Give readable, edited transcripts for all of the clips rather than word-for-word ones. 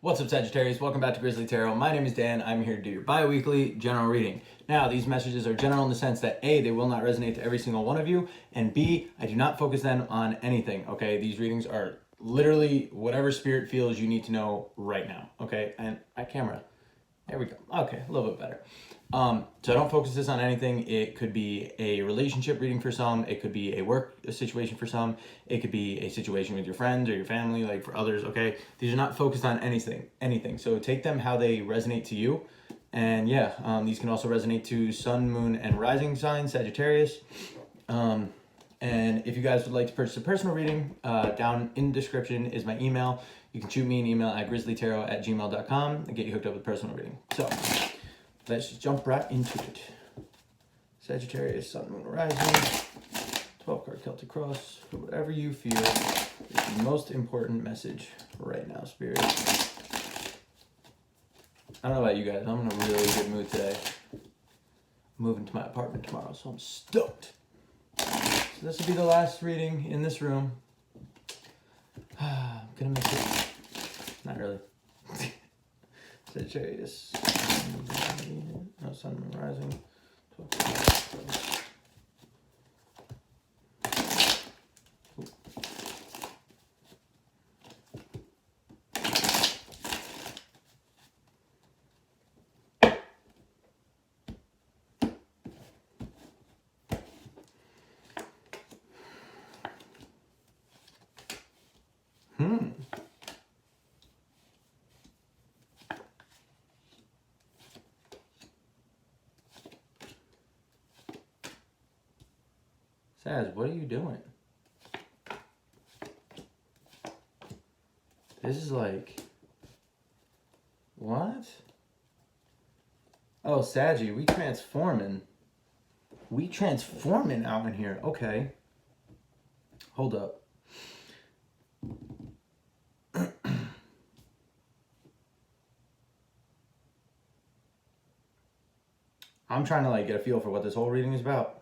What's up, Sagittarius? Welcome back to Grizzly Tarot. My name is Dan. I'm here to do your bi-weekly general reading. Now, these messages are general in the sense that A, they will not resonate to every single one of you, and B, I do not focus them on anything, okay? These readings are literally whatever spirit feels you need to know right now, okay? And my camera, there we go. Okay, a little bit better. So I don't focus this on anything. It could be a relationship reading for some. It could be a work situation for some. It could be a situation with your friends or your family, like for others, okay? These are not focused on anything. So take them how they resonate to you. And yeah, these can also resonate to sun, moon, and rising signs, Sagittarius. And if you guys would like to purchase a personal reading, down in the description is my email. You can shoot me an email at grizzlytarot@gmail.com and get you hooked up with a personal reading. So let's just jump right into it. Sagittarius, sun, moon, rising, 12 card Celtic cross, for whatever you feel is the most important message right now, Spirit. I don't know about you guys, I'm in a really good mood today. I'm moving to my apartment tomorrow, so I'm stoked. So this will be the last reading in this room. I'm gonna make it, not really. Sagittarius, no, sun, moon, rising, 12. Saz, what are you doing? This is like, what? Oh, Saggy, we transforming. We transforming out in here. Okay. Hold up. I'm trying to like get a feel for what this whole reading is about.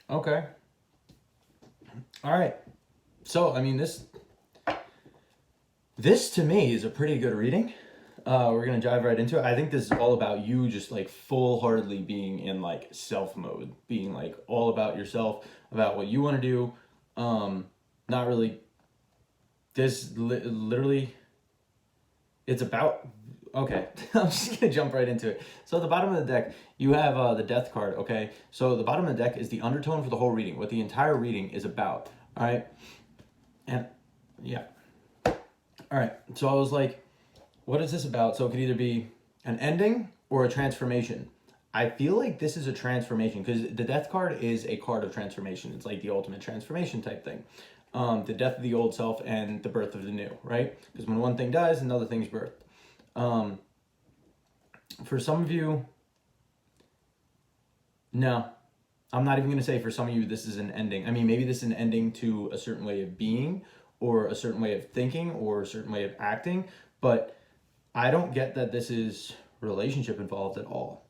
Okay. All right. So, I mean, this to me is a pretty good reading. We're going to dive right into it. I think this is all about you just like full-heartedly being in like self mode, being like all about yourself, about what you want to do. Not really, literally, it's about, okay, I'm just going to jump right into it. So at the bottom of the deck, you have the death card, okay? So the bottom of the deck is the undertone for the whole reading, what the entire reading is about, all right? And yeah. All right, so I was like, what is this about? So it could either be an ending or a transformation. I feel like this is a transformation because the death card is a card of transformation. It's like the ultimate transformation type thing. The death of the old self and the birth of the new, right? Because when one thing dies, another thing's birthed. For some of you, no, I'm not even going to say for some of you this is an ending. I mean, maybe this is an ending to a certain way of being or a certain way of thinking or a certain way of acting, but I don't get that this is relationship involved at all.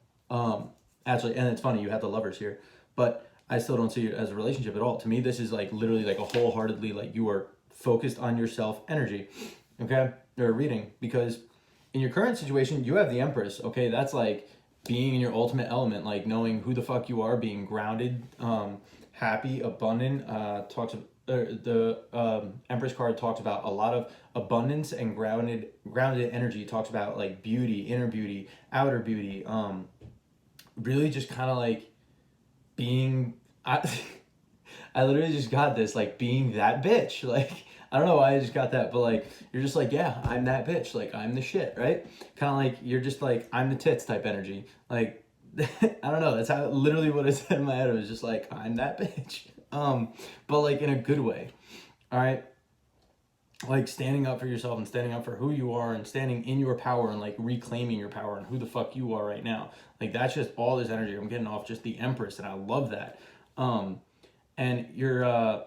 Actually, and it's funny, you have the lovers here, but I still don't see it as a relationship at all. To me, this is like literally like a wholeheartedly, like you are focused on yourself energy, okay? Or reading, because in your current situation, you have the Empress, okay? That's like being in your ultimate element, like knowing who the fuck you are, being grounded, happy, abundant, the Empress card talks about a lot of abundance and grounded energy. It talks about like beauty, inner beauty, outer beauty, really just kind of like being, I literally just got this, like being that bitch, like I don't know why I just got that, but like you're just like, yeah, I'm that bitch, like I'm the shit, right? Kind of like you're just like, I'm the tits type energy, like I don't know, that's how literally what I said in my head. It was just like, I'm that bitch, but like in a good way, all right? Like standing up for yourself and standing up for who you are and standing in your power and like reclaiming your power and who the fuck you are right now. Like that's just all this energy I'm getting off just the Empress, and I love that. And your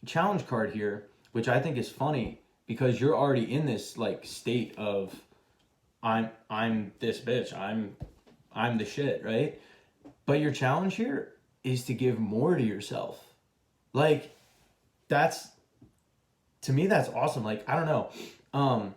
challenge card here, which I think is funny because you're already in this like state of I'm this bitch, I'm the shit, right? But your challenge here is to give more to yourself. Like that's, to me, that's awesome. Like, I don't know.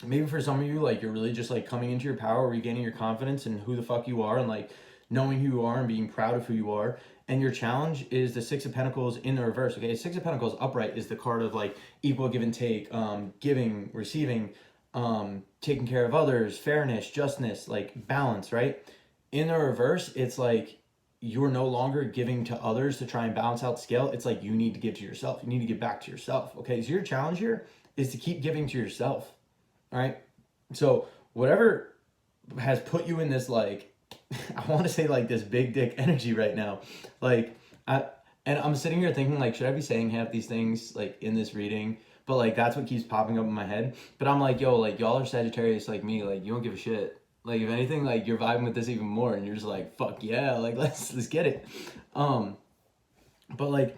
Maybe for some of you, like, you're really just like coming into your power, regaining your confidence and who the fuck you are, and like knowing who you are and being proud of who you are. And your challenge is the Six of Pentacles in the reverse. Okay, Six of Pentacles upright is the card of like equal give and take, giving, receiving, taking care of others, fairness, justness, like balance, right? In the reverse, it's like you're no longer giving to others to try and balance out the scale. It's like you need to give to yourself. You need to give back to yourself. Okay, so your challenge here is to keep giving to yourself. All right. So whatever has put you in this, like, I want to say like this big dick energy right now, like, and I'm sitting here thinking like, should I be saying half these things like in this reading? But like that's what keeps popping up in my head. But I'm like, yo, like y'all are Sagittarius like me, like you don't give a shit. Like if anything, like you're vibing with this even more, and you're just like, fuck yeah, like let's get it. But like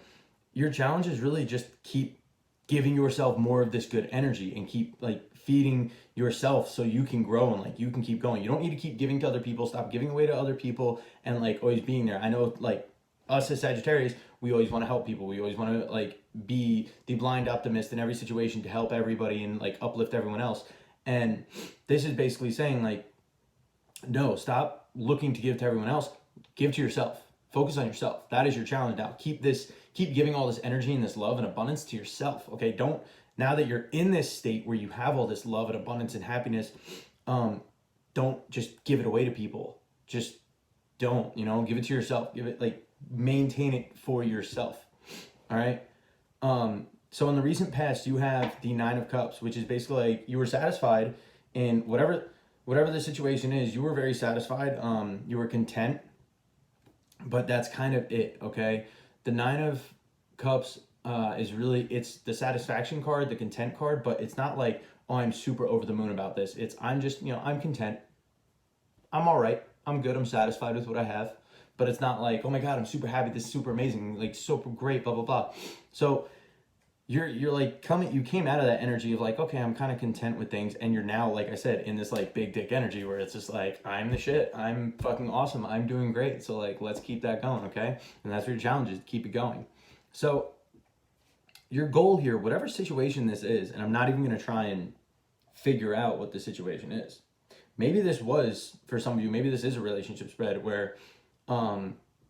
your challenge is really just keep giving yourself more of this good energy and keep like feeding yourself so you can grow and like you can keep going. You don't need to keep giving to other people. Stop giving away to other people and like always being there. I know like us as Sagittarius, we always want to help people. We always want to like be the blind optimist in every situation to help everybody and like uplift everyone else. And this is basically saying like, no, stop looking to give to everyone else. Give to yourself. Focus on yourself. That is your challenge now. Keep giving all this energy and this love and abundance to yourself. Okay, don't, now that you're in this state where you have all this love and abundance and happiness, don't just give it away to people. Just don't, give it to yourself. Give it, like, maintain it for yourself. All right. So in the recent past, you have the Nine of Cups, which is basically like you were satisfied in whatever the situation is. You were very satisfied. You were content, but that's kind of it. Okay. The Nine of Cups is really, it's the satisfaction card, the content card, but it's not like, oh, I'm super over the moon about this. It's, I'm just, I'm content. I'm all right. I'm good. I'm satisfied with what I have. But it's not like, oh my God, I'm super happy. This is super amazing. Like super great, blah, blah, blah. So you're like you came out of that energy of like, okay, I'm kind of content with things. And you're now, like I said, in this like big dick energy where it's just like, I'm the shit. I'm fucking awesome. I'm doing great. So like, let's keep that going. Okay. And that's your challenge, is keep it going. So your goal here, whatever situation this is, and I'm not even going to try and figure out what the situation is. Maybe this was, for some of you, maybe this is a relationship spread where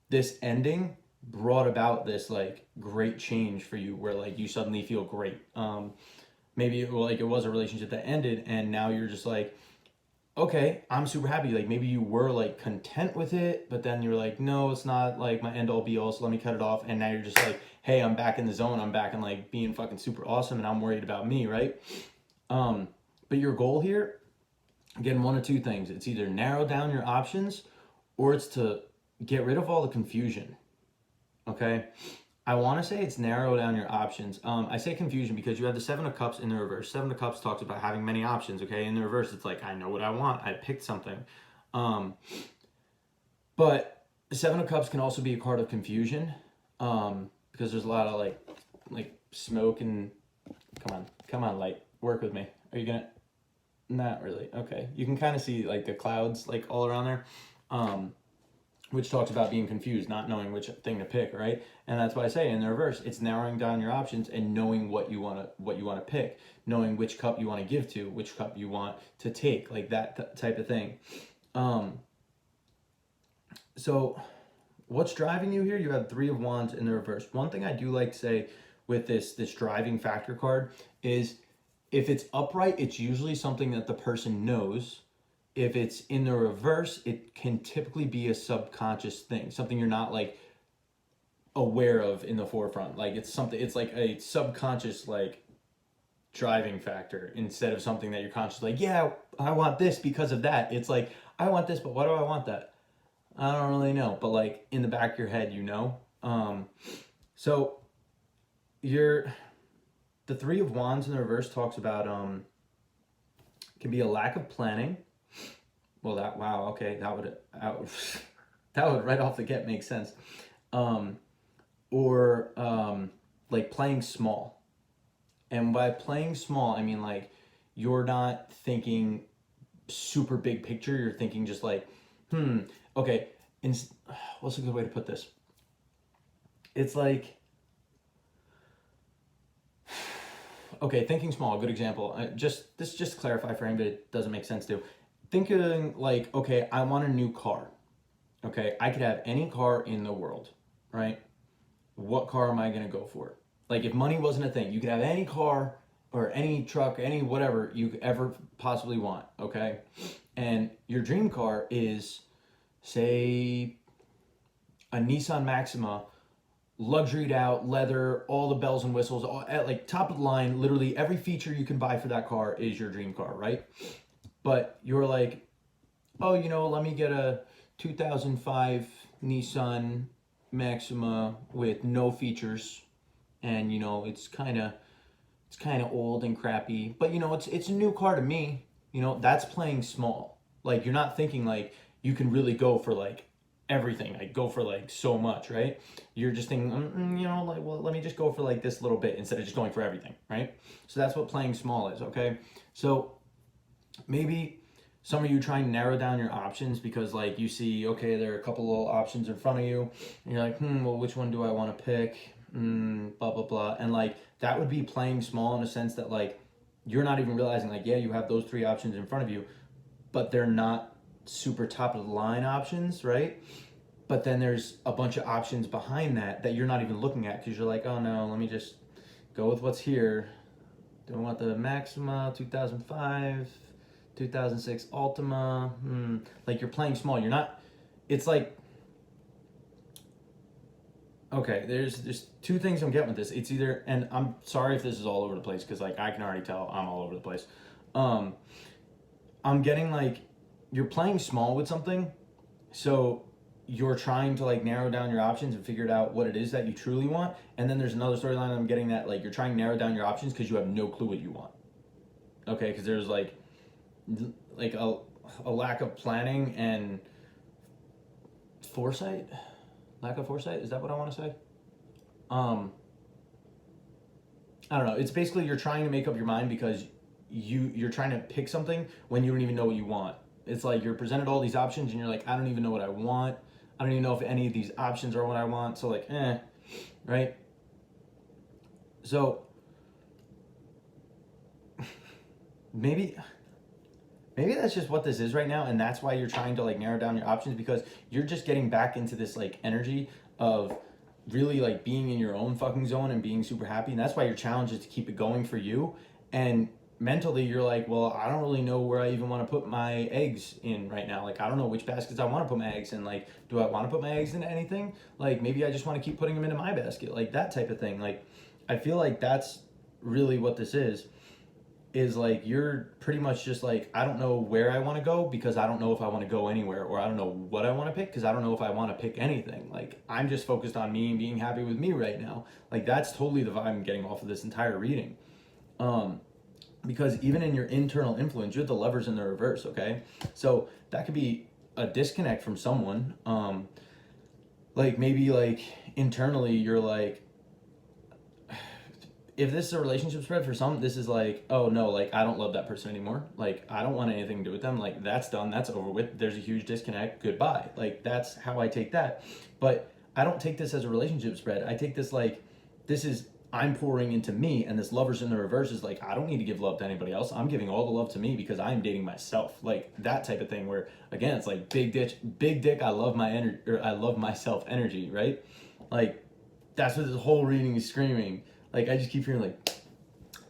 this ending brought about this like great change for you where like you suddenly feel great. Maybe it was a relationship that ended and now you're just like, okay, I'm super happy. Like maybe you were like content with it, but then you're like, no, it's not like my end all be all, so let me cut it off. And now you're just like, hey, I'm back in the zone. I'm back in like being fucking super awesome and I'm worried about me, right? But your goal here, again, one of two things. It's either narrow down your options or it's to get rid of all the confusion. Okay, I want to say it's narrow down your options. I say confusion because you have the Seven of Cups in the reverse. Seven of Cups talks about having many options. Okay, in the reverse, it's like, I know what I want. I picked something. But the Seven of Cups can also be a card of confusion, because there's a lot of like smoke and come on, light, work with me. Are you gonna? Not really. Okay, you can kind of see like the clouds like all around there. Which talks about being confused, not knowing which thing to pick, right? And that's why I say in the reverse, it's narrowing down your options and knowing what you want to pick, knowing which cup you want to give to, which cup you want to take, like that type of thing. So what's driving you here? You have Three of Wands in the reverse. One thing I do like to say with this driving factor card is if it's upright, it's usually something that the person knows. If it's in the reverse, it can typically be a subconscious thing, something you're not like aware of in the forefront. Like it's like a subconscious like driving factor instead of something that you're conscious like, yeah, I want this because of that. It's like, I want this, but why do I want that? I don't really know. But like in the back of your head, So the Three of Wands in the reverse talks about can be a lack of planning. Well, that would that would right off the get make sense. Or like playing small. And by playing small, I mean like you're not thinking super big picture. You're thinking just like, okay, what's a good way to put this? It's like Okay, thinking small, good example. Just to clarify for anybody it doesn't make sense to. Thinking like, okay, I want a new car. Okay, I could have any car in the world, right? What car am I gonna go for? Like if money wasn't a thing, you could have any car or any truck, any whatever you could ever possibly want, okay? And your dream car is, say, a Nissan Maxima, luxuried out, leather, all the bells and whistles, all, at like top of the line, literally every feature you can buy for that car is your dream car, right? But you're like, oh, let me get a 2005 Nissan Maxima with no features, and it's kind of old and crappy, but it's a new car to me. That's playing small. Like you're not thinking like you can really go for like everything, like go for like so much, right? You're just thinking, like, well, let me just go for like this little bit instead of just going for everything, right? So that's what playing small is, okay? So maybe some of you trying to narrow down your options because like you see, okay, there are a couple little options in front of you, and you're like, well, which one do I want to pick? Blah blah blah. And like that would be playing small in a sense that like you're not even realizing like, yeah, you have those three options in front of you, but they're not super top of the line options, right? But then there's a bunch of options behind that you're not even looking at because you're like, oh no, let me just go with what's here. Do I want the Maxima 2005, 2006 Altima? Like you're playing small. You're not. It's like, okay, there's two things I'm getting with this. It's either, and I'm sorry if this is all over the place because like I can already tell I'm all over the place. I'm getting like you're playing small with something, so you're trying to like narrow down your options and figure out what it is that you truly want. And then there's another storyline I'm getting that like you're trying to narrow down your options because you have no clue what you want. Okay, because there's like a lack of planning and foresight. Lack of foresight, is that what I want to say? I don't know. It's basically you're trying to make up your mind because you're trying to pick something when you don't even know what you want. It's like you're presented all these options and you're like, I don't even know what I want. I don't even know if any of these options are what I want. So like, right? So maybe that's just what this is right now, and that's why you're trying to like narrow down your options because you're just getting back into this like energy of really like being in your own fucking zone and being super happy, and that's why your challenge is to keep it going for you. And mentally you're like, well, I don't really know where I even want to put my eggs in right now. Like I don't know which baskets I want to put my eggs in. Like, do I want to put my eggs into anything? Like maybe I just want to keep putting them into my basket, like that type of thing. Like I feel like that's really what this is like you're pretty much just like, I don't know where I want to go because I don't know if I want to go anywhere, or I don't know what I want to pick because I don't know if I want to pick anything. Like I'm just focused on me and being happy with me right now. Like that's totally the vibe I'm getting off of this entire reading. Because even in your internal influence, you're the lovers in the reverse, okay? So that could be a disconnect from someone. Like maybe like internally you're like, if this is a relationship spread for some, this is like, oh no, like I don't love that person anymore. Like I don't want anything to do with them. Like that's done, that's over with. There's a huge disconnect. Goodbye. Like that's how I take that. But I don't take this as a relationship spread. I take this like, this is I'm pouring into me, and this lovers in the reverse is like, I don't need to give love to anybody else. I'm giving all the love to me because I'm dating myself. Like that type of thing where again, it's like big dick. I love my energy, or I love myself energy, right? Like that's what this whole reading is screaming. Like, I just keep hearing, like,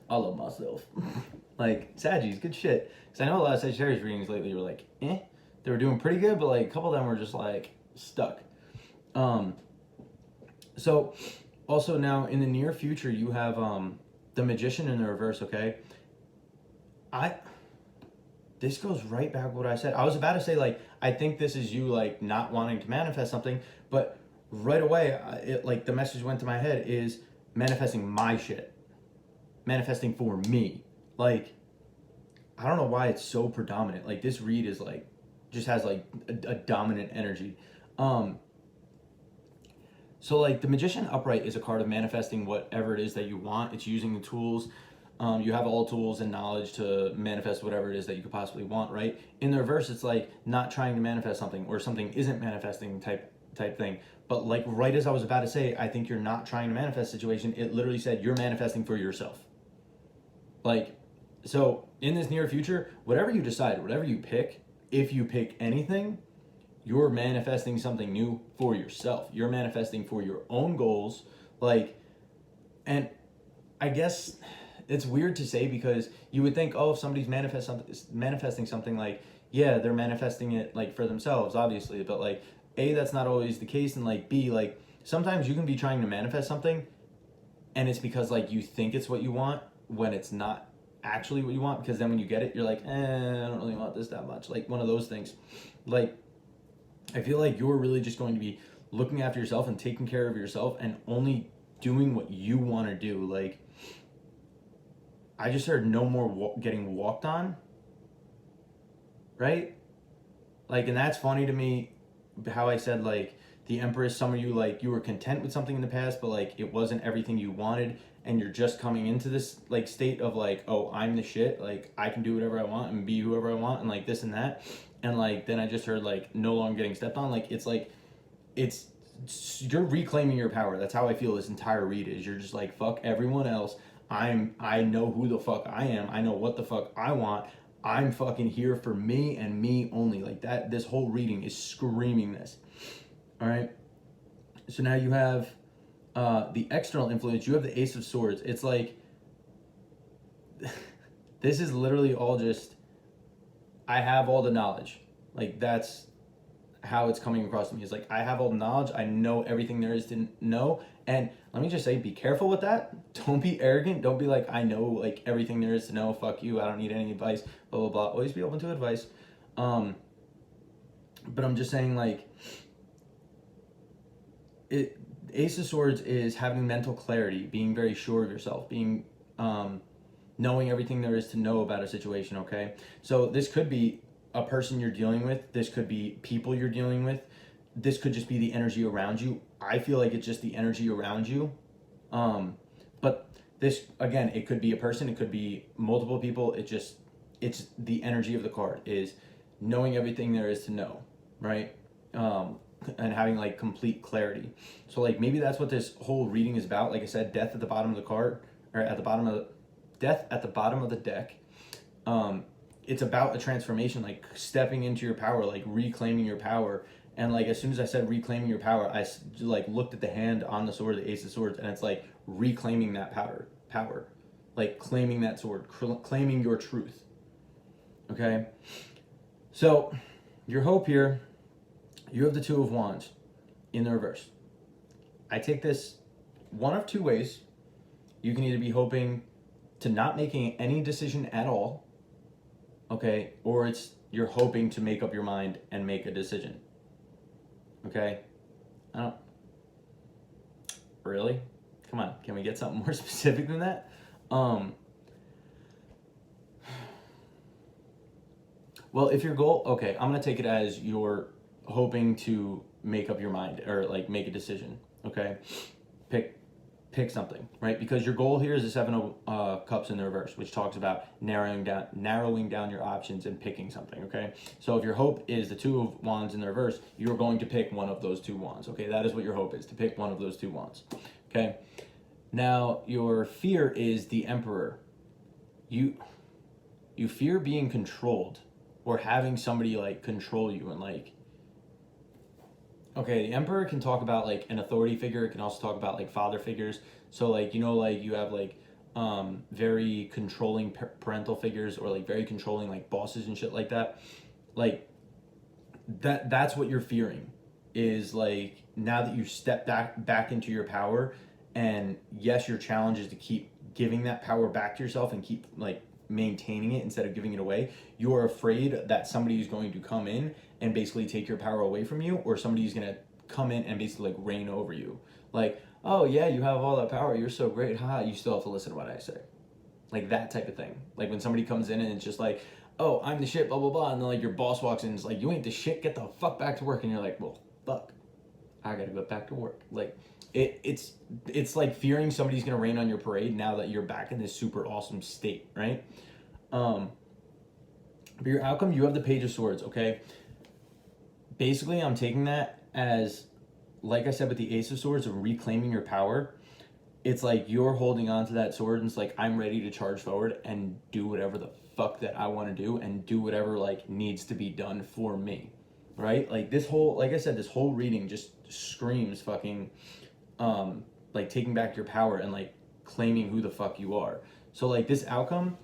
I love myself. Like, Saggies, good shit. Because I know a lot of Sagittarius readings lately were like, They were doing pretty good, but, like, a couple of them were just, like, stuck. So, also now, in the near future, you have the Magician in the reverse, okay? This goes right back to what I said. I was about to say, like, I think this is you, like, not wanting to manifest something, but right away, the message went to my head is manifesting my shit. Manifesting for me. Like, I don't know why it's so predominant. Like, this read is, like, just has, like, a dominant energy. So, like, the Magician upright is a card of manifesting whatever it is that you want. It's using the tools. You have all tools and knowledge to manifest whatever it is that you could possibly want, right? In the reverse, it's like not trying to manifest something, or something isn't manifesting type thing. But like right as I was about to say, I think you're not trying to manifest situation, it literally said you're manifesting for yourself. Like, so in this near future, whatever you decide, whatever you pick, if you pick anything, you're manifesting something new for yourself. You're manifesting for your own goals. Like, and I guess it's weird to say, because you would think, oh, if somebody's manifesting something, like, yeah, they're manifesting it like for themselves, obviously. But like, A, that's not always the case, and like B, like sometimes you can be trying to manifest something and it's because like you think it's what you want when it's not actually what you want, because then when you get it, you're like, I don't really want this that much. Like one of those things. Like, I feel like you're really just going to be looking after yourself and taking care of yourself and only doing what you want to do. Like, I just heard no more getting walked on, right? Like, and that's funny to me, how I said like the Empress, some of you, like, you were content with something in the past, but like it wasn't everything you wanted, and you're just coming into this like state of like, oh, I'm the shit, like I can do whatever I want and be whoever I want and like this and that. And like then I just heard like no longer getting stepped on. Like it's you're reclaiming your power. That's how I feel this entire read is. You're just like, fuck everyone else. I know who the fuck I am. I know what the fuck I want. I'm fucking here for me and me only. Like that, this whole reading is screaming this. All right. So now you have the external influence. You have the Ace of Swords. It's like, this is literally all just, I have all the knowledge. Like that's how it's coming across to me. It's like, I have all the knowledge. I know everything there is to know. And let me just say, be careful with that. Don't be arrogant. Don't be like, I know like everything there is to know. Fuck you. I don't need any advice. Blah, blah, blah. Always be open to advice. But I'm just saying, like, Ace of Swords is having mental clarity, being very sure of yourself, being knowing everything there is to know about a situation. Okay, so this could be a person you're dealing with. This could be people you're dealing with. This could just be the energy around you. I feel like it's just the energy around you. But this, again, it could be a person. It could be multiple people. It's the energy of the card is knowing everything there is to know, right? And having like complete clarity. So like maybe that's what this whole reading is about. Like I said, death at the bottom of the card, or at the bottom of death at the bottom of the deck. It's about a transformation, like stepping into your power, like reclaiming your power. And like as soon as I said reclaiming your power, I like looked at the hand on the sword, the Ace of Swords, and it's like reclaiming that power, like claiming that sword, claiming your truth. Okay, so your hope here. You have the Two of Wands in the reverse. I take this one of two ways. You can either be hoping to not making any decision at all, okay, or it's you're hoping to make up your mind and make a decision. Okay? I don't really? Come on, can we get something more specific than that? Well, if your goal, okay, I'm gonna take it as you're hoping to make up your mind or like make a decision. Okay, pick something, right? Because your goal here is the Seven of Cups in the reverse, which talks about narrowing down your options and picking something. Okay, so if your hope is the Two of Wands in the reverse, you're going to pick one of those two wands. Okay, that is what your hope is, to pick one of those two wands. Okay, now your fear is the Emperor. You fear being controlled or having somebody like control you, and like, okay, the Emperor can talk about like an authority figure. It can also talk about like father figures. So like, you know, like you have like very controlling parental figures, or like very controlling like bosses and shit like that. Like that's what you're fearing, is like now that you've stepped back into your power, and yes, your challenge is to keep giving that power back to yourself and keep like maintaining it instead of giving it away. You're afraid that somebody is going to come in and basically take your power away from you, or somebody's going to come in and basically like reign over you. Like, oh yeah, you have all that power, you're so great, haha, you still have to listen to what I say. Like that type of thing. Like when somebody comes in and it's just like, oh, I'm the shit, blah, blah, blah. And then like your boss walks in and is like, you ain't the shit, get the fuck back to work. And you're like, well, fuck, I gotta go back to work. Like it's like fearing somebody's gonna rain on your parade now that you're back in this super awesome state, right? But your outcome, you have the Page of Swords, okay? Basically, I'm taking that as, like I said with the Ace of Swords, of reclaiming your power. it's like you're holding on to that sword and it's like, I'm ready to charge forward and do whatever the fuck that I want to do and do whatever like needs to be done for me, right? Like this whole, like I said, this whole reading just screams fucking like taking back your power and like claiming who the fuck you are. So like this outcome,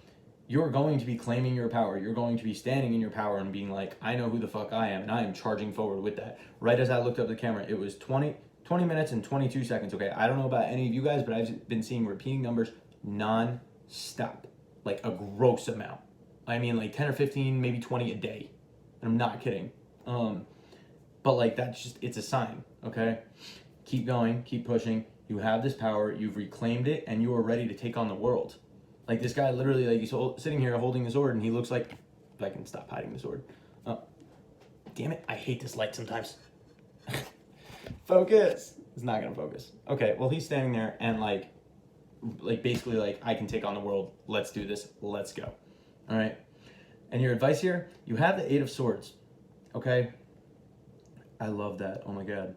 you're going to be claiming your power. You're going to be standing in your power and being like, I know who the fuck I am, and I am charging forward with that. Right as I looked up the camera, it was 20 minutes and 22 seconds, okay? I don't know about any of you guys, but I've been seeing repeating numbers non-stop, like a gross amount. I mean, like 10 or 15, maybe 20 a day. And I'm not kidding. But like, that's just, it's a sign, okay? Keep going, keep pushing. You have this power, you've reclaimed it, and you are ready to take on the world. Like this guy literally, like he's sitting here holding the sword, and he looks like, if I can stop hiding the sword. Oh, damn it, I hate this light sometimes. Focus. It's not gonna focus. Okay, well he's standing there and like basically like, I can take on the world. Let's do this. Let's go. All right. And your advice here, you have the 8 of Swords. Okay. I love that. Oh my God.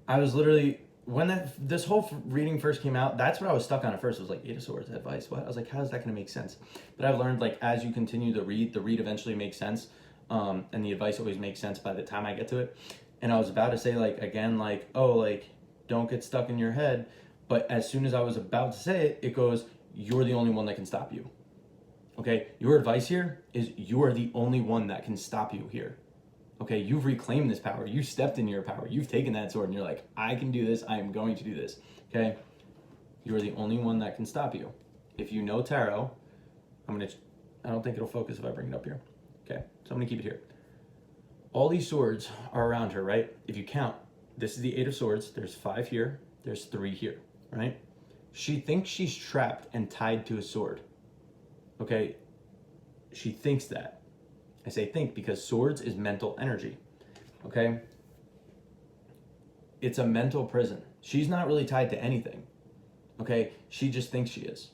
I was literally, when this whole reading first came out, that's what I was stuck on at first. It was like 8 of Swords advice. What? I was like, how is that gonna make sense? But I've learned like as you continue to read, the read eventually makes sense. And the advice always makes sense by the time I get to it. And I was about to say like, again, like, oh, like, don't get stuck in your head. But as soon as I was about to say it, it goes, you're the only one that can stop you. Okay, your advice here is you are the only one that can stop you here. Okay, you've reclaimed this power. You stepped into your power. You've taken that sword and you're like, I can do this. I am going to do this. Okay, you are the only one that can stop you. If you know tarot, I don't think it'll focus if I bring it up here. Okay, so I'm gonna keep it here. All these swords are around her, right? If you count, this is the 8 of Swords. There's 5 here. There's 3 here, right? She thinks she's trapped and tied to a sword. Okay? She thinks that. I say think because swords is mental energy. Okay? It's a mental prison. She's not really tied to anything. Okay? She just thinks she is.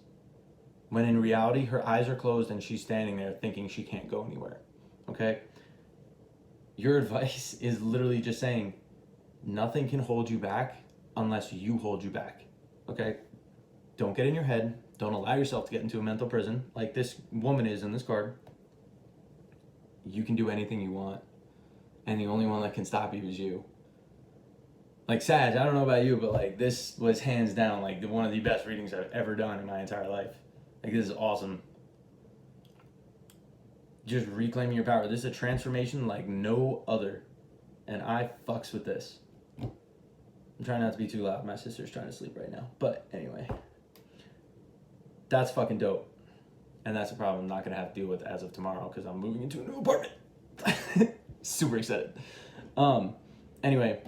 When in reality, her eyes are closed and she's standing there thinking she can't go anywhere. Okay? Your advice is literally just saying, nothing can hold you back unless you hold you back. Okay? Don't get in your head. Don't allow yourself to get into a mental prison like this woman is in this card. You can do anything you want. And the only one that can stop you is you. Like Sag, I don't know about you, but like this was hands down like one of the best readings I've ever done in my entire life. Like this is awesome. Just reclaiming your power. This is a transformation like no other. And I fucks with this. I'm trying not to be too loud. My sister's trying to sleep right now. But anyway. That's fucking dope. And that's a problem I'm not going to have to deal with as of tomorrow because I'm moving into a new apartment. Super excited. Anyway.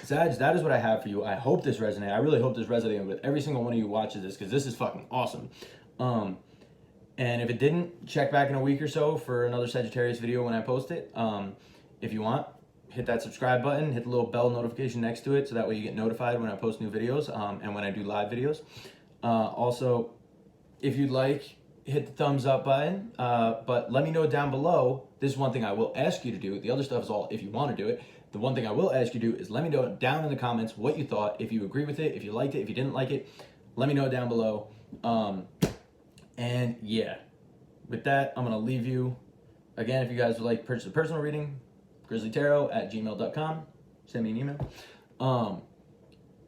Sag, that is what I have for you. I hope this resonated. I really hope this resonated with every single one of you who watches this because this is fucking awesome. And if it didn't, check back in a week or so for another Sagittarius video when I post it. If you want, hit that subscribe button, hit the little bell notification next to it so that way you get notified when I post new videos and when I do live videos. Also, if you'd like, hit the thumbs up button, but let me know down below. This is one thing I will ask you to do. The other stuff is all if you want to do it. The one thing I will ask you to do is let me know down in the comments what you thought, if you agree with it, if you liked it, if you didn't like it, let me know down below. And yeah, with that, I'm going to leave you. Again, if you guys would like to purchase a personal reading, grizzlytarot@gmail.com. Send me an email.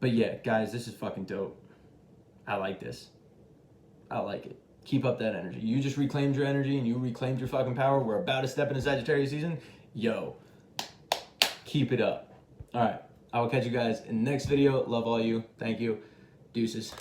But yeah, guys, this is fucking dope. I like this. I like it. Keep up that energy. You just reclaimed your energy and you reclaimed your fucking power. We're about to step into Sagittarius season. Yo, keep it up. All right. I will catch you guys in the next video. Love all you. Thank you. Deuces.